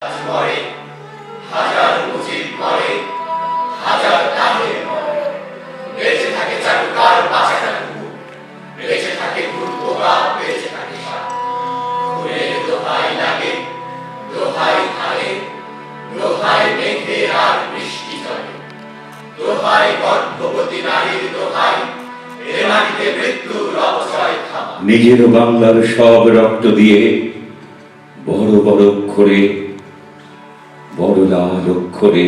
পরে হাজার মুজিব পরে হাজার তাহের পরে বেঁচে থাকে চাটুকার বাঁচা থাকে ভূত, বেঁচে থাকে ভূত বোকা, বেঁচে থাকে সাপ। খুনের দোহাই লাগে, দোহাই ধারে, দোহাই মেঘে আর বৃষ্টি জলে, দোহাই গর্ভবতী নারীর দোহাই, এ মাটিতে মৃত্যুর অপচয় থামা। নিজের বাংলার সব রক্ত দিয়ে বড় বড় অক্ষরে, বড় লাল অক্ষরে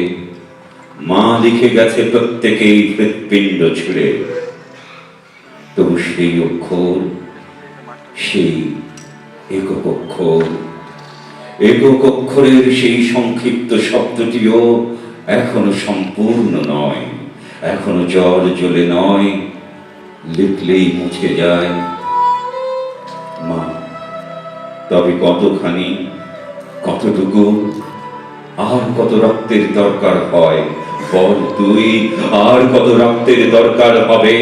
মা লিখে গেছে প্রত্যেকেই হৃৎপিণ্ড ছুড়ে। তবু সেই অক্ষর, সেই একক অক্ষর, একক অক্ষরের সেই সংক্ষিপ্ত শব্দটিও এখনো সম্পূর্ণ নয়, এখনো জল জ্বলে নয়, লিখলেই মুছে যায়। মা, তবে কতখানি, কতটুকু, আর কত রক্তের দরকার হয় বল তুই, আর কত রক্তের দরকার হবে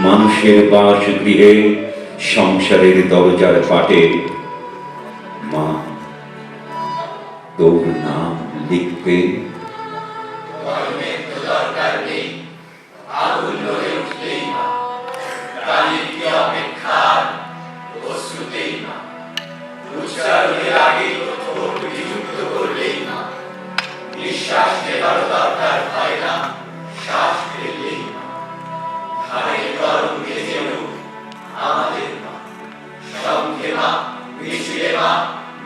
মানুষের বাসগৃহে, সংসারের দরজার পাটে। মা, তোর নাম লিখবে। দরকার নেই, আগুন জ্বলে উঠলেই মা, কালির কি অপেক্ষা, অশ্রুতেই মা, উচ্চারণের আগে ঠোঁট বিযুক্ত করলেই মা, নিঃশ্বাস নেবার দরকার হয় না, শ্বাস ফেললেই মা, ধানের তরঙ্গে যেন আমাদের মা, শঙ্খে মা, মিছিলে মা,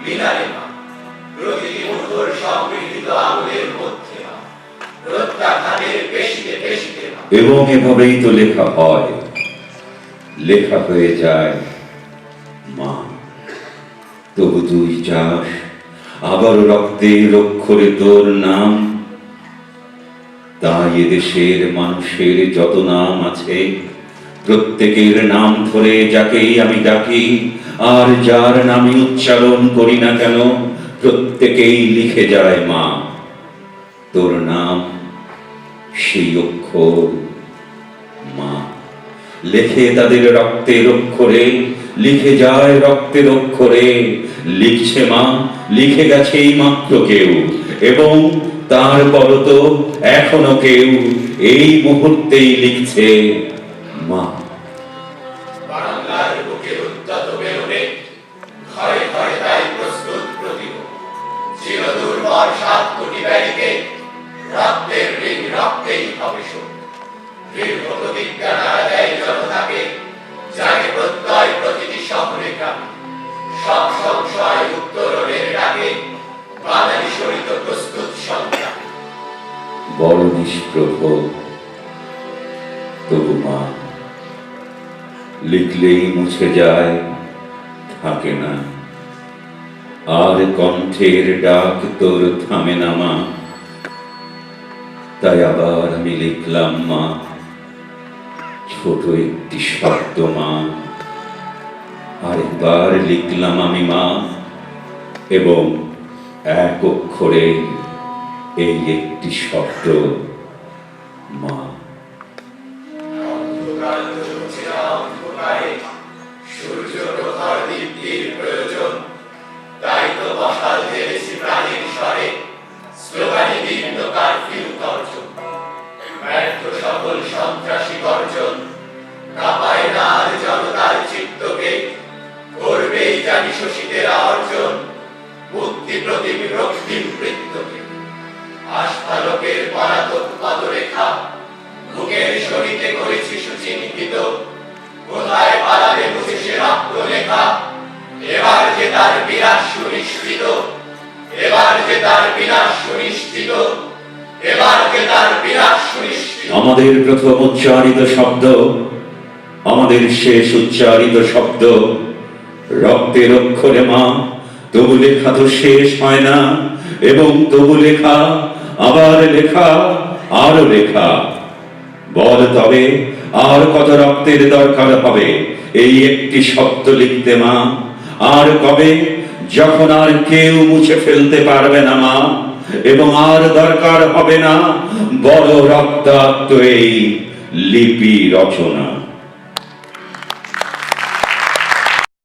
মিনারে মা, প্রতিটি মুঠোর সংগৃহীত আগুনের মধ্যে মা, প্রত্যাঘাতের পেশিতে পেশিতে মা। এবং এভাবেই তো লেখা হয়, লেখা হয়ে যায়। মা, তবু তুই চাস আবার রক্তের অক্ষরে তোর নাম। তাই এদেশের মানুষের যত নাম আছে, প্রত্যেকের নাম ধরে যাকেই আমি ডাকি, আর যার নামে উচ্চারণ করি না কেন, প্রত্যেকেই লিখে যায় মা তোর নাম, সেই অক্ষর। মা লেখে তাদের রক্তের অক্ষরে, লিখে যায় রক্তের অক্ষরে, লিখছে মা, লিখে গেছে এই মাত্র কেউ, এবং তারপর তো এখনো কেউ এই মুহূর্তেই লিখছে মা। বাংলার বুকে উদ্যত বেরোনে, ঘরে ঘরে তাই প্রস্তুত প্রতিভ, চিরদুর্বর 7 কোটি ব্যারিকেড, রক্তের ঋণ রক্তেই হবে শোধ। দীর্ঘ প্রতিজ্ঞা নাড়া দেয় জনতাকে, জাগে প্রত্যয় প্রতিটি শহরে গ্রামে, সব সংশয় উত্তরণের ডাকে, বাঙালি শরিত প্রস্তুত সংগ্রাম। বড় নিষ্প্রভ, তবু মা, লিখলেই মুছে যায়, থাকে না আর কণ্ঠের ডাক তোর থামে না মা। তাই আবার আমি লিখলাম মা, ছোট একটি শব্দ মা, আরেকবার লিখলাম আমি মা, এবং এক অক্ষরে এই একটি শব্দ মা। অন্ধকার জ্বলছে না অন্ধকারে, সূর্য প্রখর দীপ্তির প্রয়োজন, তাই তো বসাল ঢেলেছি প্রাণীর স্বরে, স্লোগানে দীর্ঘ কারফিউ তর্জন, ব্যর্থ সকল সন্ত্রাসী গর্জন, কাঁপায় না আর জনতার চিত্তকে, করবেই জানি শোষিতের অর্জন, মুক্তি প্রতিম রক্তিম বৃত্তকে, আস্থালোকের পলাতক পদরেখা, বুকের শরীরে করেছি সুচিহ্নিত, কোথায় পালাবে বুঝে সে রক্ত লেখা, এবার যে তার বিনাশ সুনিশ্চিত, এবার যে তার বিনাশ সুনিশ্চিত, এবার যে তার বিনাশ সুনিশ্চিত। আমাদের প্রথম উচ্চারিত শব্দ, আমাদের শেষ উচ্চারিত শব্দ, রক্তের অক্ষরে মা, তবু লেখা তো শেষ হয় না, এবং তবু লেখা, আবার লেখা, আরো লেখা। বল তবে আর কত রক্তের দরকার হবে এই একটি শব্দ লিখতে মা, আর কবে, যখন আর কেউ মুছে ফেলতে পারবে না মা, এবং আর দরকার হবে না বড় রক্তাক্ত এই লিপি রচনা।